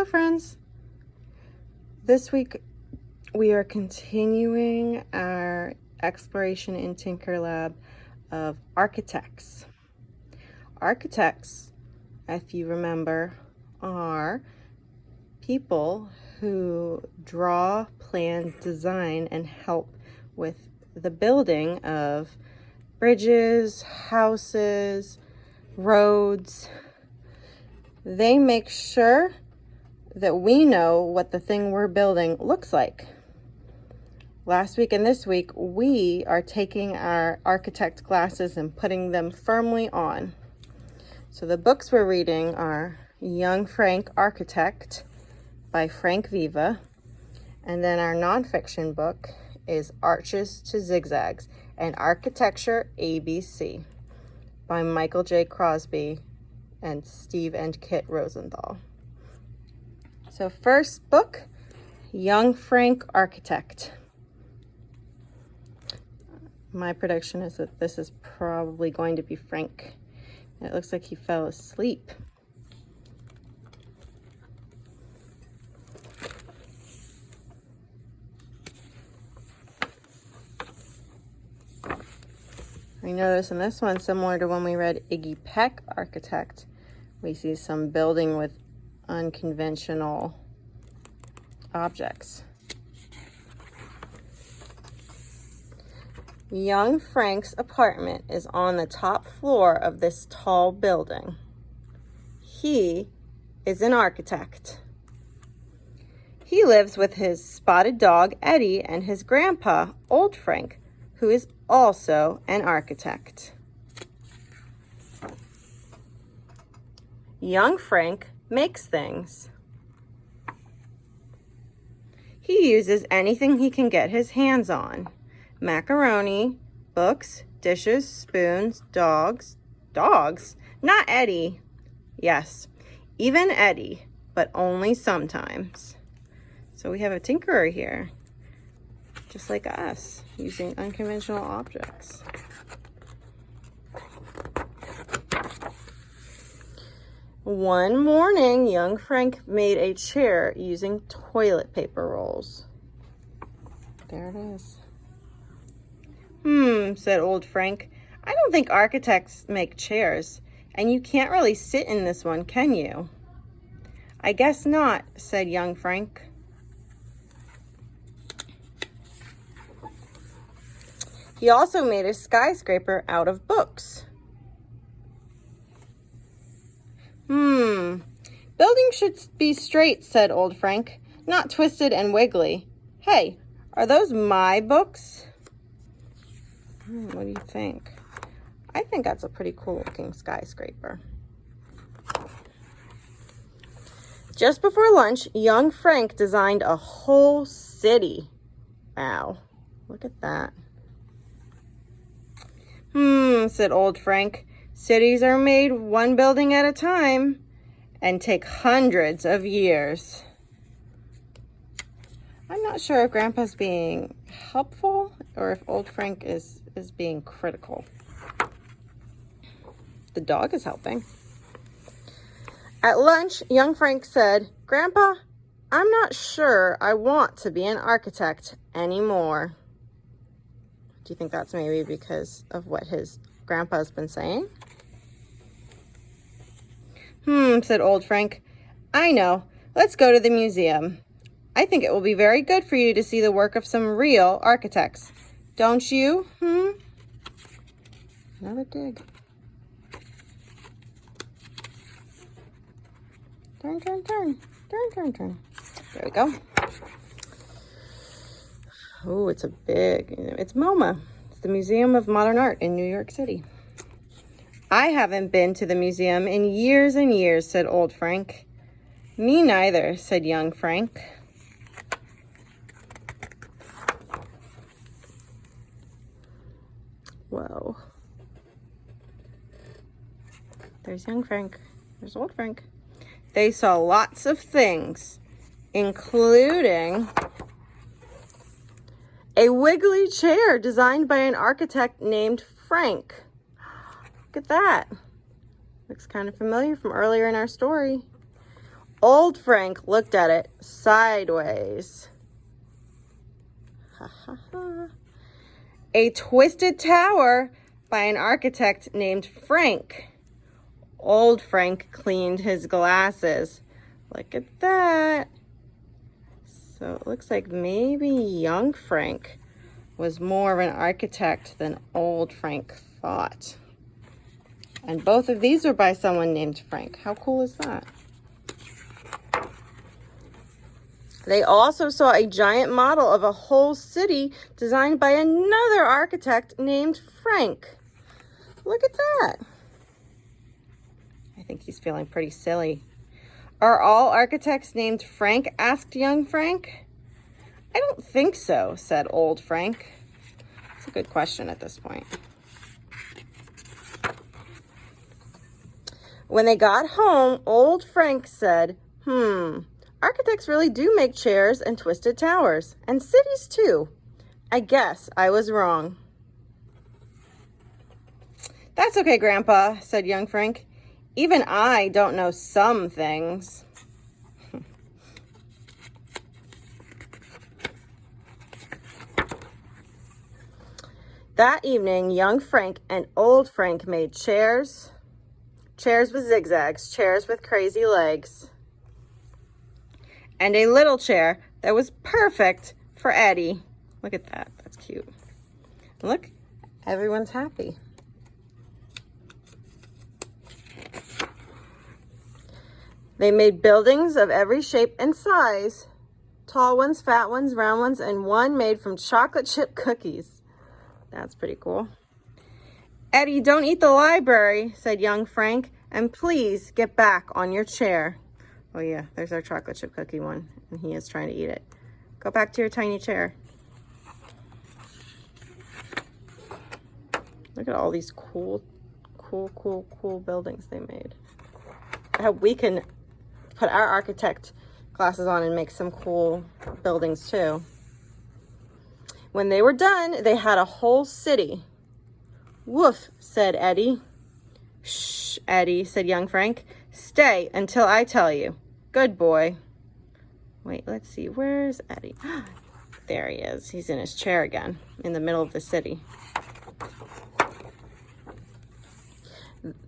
Hello friends! This week we are continuing our exploration in Tinker Lab of architects. Architects, if you remember, are people who draw, plan, design, and help with the building of bridges, houses, roads. They make sure that we know what the thing we're building looks like. Last week and this week, we are taking our architect glasses and putting them firmly on. So the books we're reading are Young Frank Architect by Frank Viva. And then our nonfiction book is Arches to Zigzags, an Architecture ABC by Michael J. Crosby and Steve and Kit Rosenthal. So first book, Young Frank Architect. My prediction is that this is probably going to be Frank. It looks like he fell asleep. I notice in this one, similar to when we read Iggy Peck Architect, we see some building with unconventional objects. Young Frank's apartment is on the top floor of this tall building. He is an architect. He lives with his spotted dog, Eddie, and his grandpa, Old Frank, who is also an architect. Young Frank makes things. He uses anything he can get his hands on. Macaroni, books, dishes, spoons, dogs. Dogs? Not Eddie. Yes, even Eddie, but only sometimes. So we have a tinkerer here, just like us, using unconventional objects. One morning, young Frank made a chair using toilet paper rolls. There it is. Said Old Frank. I don't think architects make chairs, and you can't really sit in this one, can you? I guess not, said young Frank. He also made a skyscraper out of books. Buildings should be straight, said Old Frank, not twisted and wiggly. Hey, are those my books? What do you think? I think that's a pretty cool looking skyscraper. Just before lunch, young Frank designed a whole city. Wow, look at that. Said Old Frank. Cities are made one building at a time and take hundreds of years. I'm not sure if Grandpa's being helpful or if Old Frank is being critical. The dog is helping. At lunch, young Frank said, Grandpa, I'm not sure I want to be an architect anymore. Do you think that's maybe because of what his grandpa's been saying? Said Old Frank. I know. Let's go to the museum. I think it will be very good for you to see the work of some real architects. Don't you? Another dig. Turn. There we go. Oh, it's it's MoMA. It's the Museum of Modern Art in New York City. I haven't been to the museum in years and years, said Old Frank. Me neither, said young Frank. Whoa. There's young Frank. There's Old Frank. They saw lots of things, including a wiggly chair designed by an architect named Frank. Look at that. Looks kind of familiar from earlier in our story. Old Frank looked at it sideways. Ha ha ha. A twisted tower by an architect named Frank. Old Frank cleaned his glasses. Look at that. So it looks like maybe young Frank was more of an architect than old Frank thought. And both of these are by someone named Frank. How cool is that? They also saw a giant model of a whole city designed by another architect named Frank. Look at that. I think he's feeling pretty silly. Are all architects named Frank? Asked young Frank. I don't think so, said old Frank. It's a good question at this point. When they got home, old Frank said, architects really do make chairs and twisted towers, and cities too. I guess I was wrong. That's okay, Grandpa, said young Frank. Even I don't know some things. That evening, young Frank and old Frank made chairs. Chairs with zigzags, chairs with crazy legs. And a little chair that was perfect for Eddie. Look at that. That's cute. Look, everyone's happy. They made buildings of every shape and size. Tall ones, fat ones, round ones, and one made from chocolate chip cookies. That's pretty cool. Eddie, don't eat the library, said young Frank, and please get back on your chair. Oh yeah, there's our chocolate chip cookie one, and he is trying to eat it. Go back to your tiny chair. Look at all these cool buildings they made. I hope we can put our architect glasses on and make some cool buildings too. When they were done, they had a whole city. Woof, said Eddie. Shh, Eddie, said young Frank. Stay until I tell you. Good boy. Wait, let's see. Where's Eddie? There he is. He's in his chair again in the middle of the city.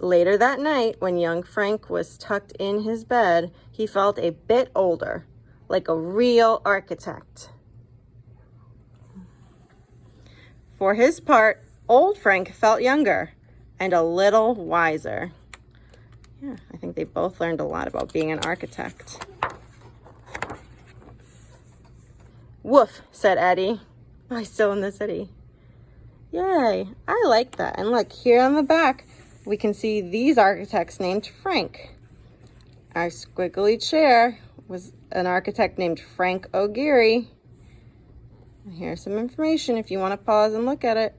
Later that night, when young Frank was tucked in his bed, he felt a bit older, like a real architect. For his part, old Frank felt younger and a little wiser. Yeah, I think they both learned a lot about being an architect. Woof, said Eddie. Oh, he's still in the city. Yay, I like that. And look, here on the back, we can see these architects named Frank. Our squiggly chair was an architect named Frank O'Geary. Here's some information if you want to pause and look at it.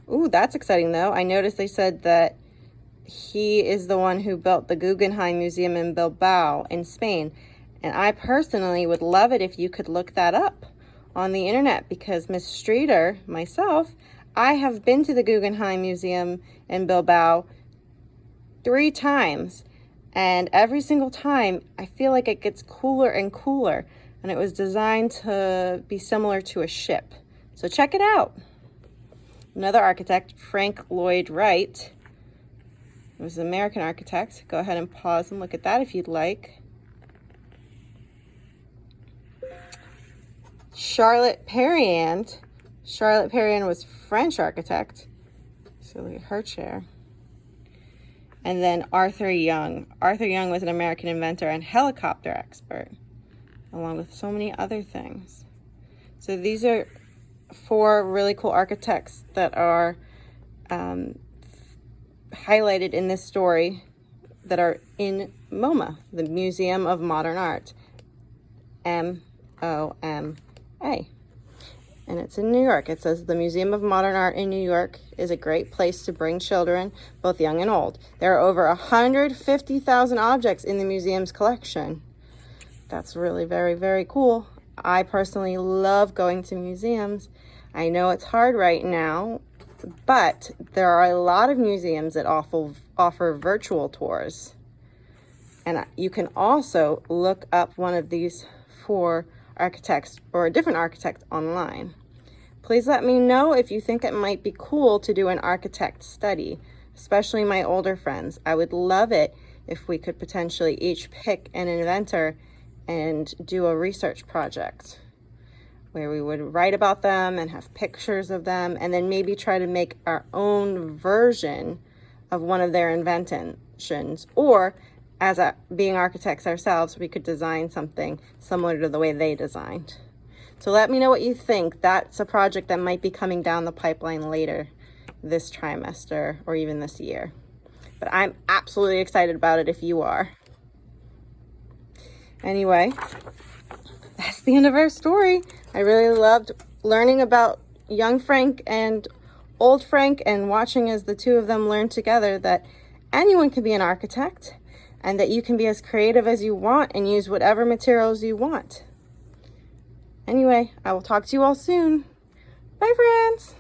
Ooh, that's exciting though. I noticed they said that he is the one who built the Guggenheim Museum in Bilbao in Spain. And I personally would love it if you could look that up on the internet, because Miss Streeter, myself, I have been to the Guggenheim Museum in Bilbao 3 times. And every single time, I feel like it gets cooler and cooler. And it was designed to be similar to a ship. So check it out. Another architect, Frank Lloyd Wright. He was an American architect. Go ahead and pause and look at that if you'd like. Charlotte Perriand. Charlotte Perriand was French architect. So look at her chair. And then Arthur Young. Arthur Young was an American inventor and helicopter expert, along with so many other things. So these are 4 really cool architects that are highlighted in this story that are in MoMA, the Museum of Modern Art. M-O-M-A. And it's in New York. It says the Museum of Modern Art in New York is a great place to bring children, both young and old. There are over 150,000 objects in the museum's collection. That's really very, very cool. I personally love going to museums. I know it's hard right now, but there are a lot of museums that offer virtual tours. And you can also look up one of these 4 architects or a different architect online. Please let me know if you think it might be cool to do an architect study, especially my older friends. I would love it if we could potentially each pick an inventor and do a research project where we would write about them and have pictures of them, and then maybe try to make our own version of one of their inventions. Or as being architects ourselves, we could design something similar to the way they designed. So let me know what you think. That's a project that might be coming down the pipeline later this trimester or even this year. But I'm absolutely excited about it if you are. Anyway, that's the end of our story. I really loved learning about young Frank and old Frank and watching as the two of them learn together that anyone can be an architect and that you can be as creative as you want and use whatever materials you want. Anyway, I will talk to you all soon. Bye, friends.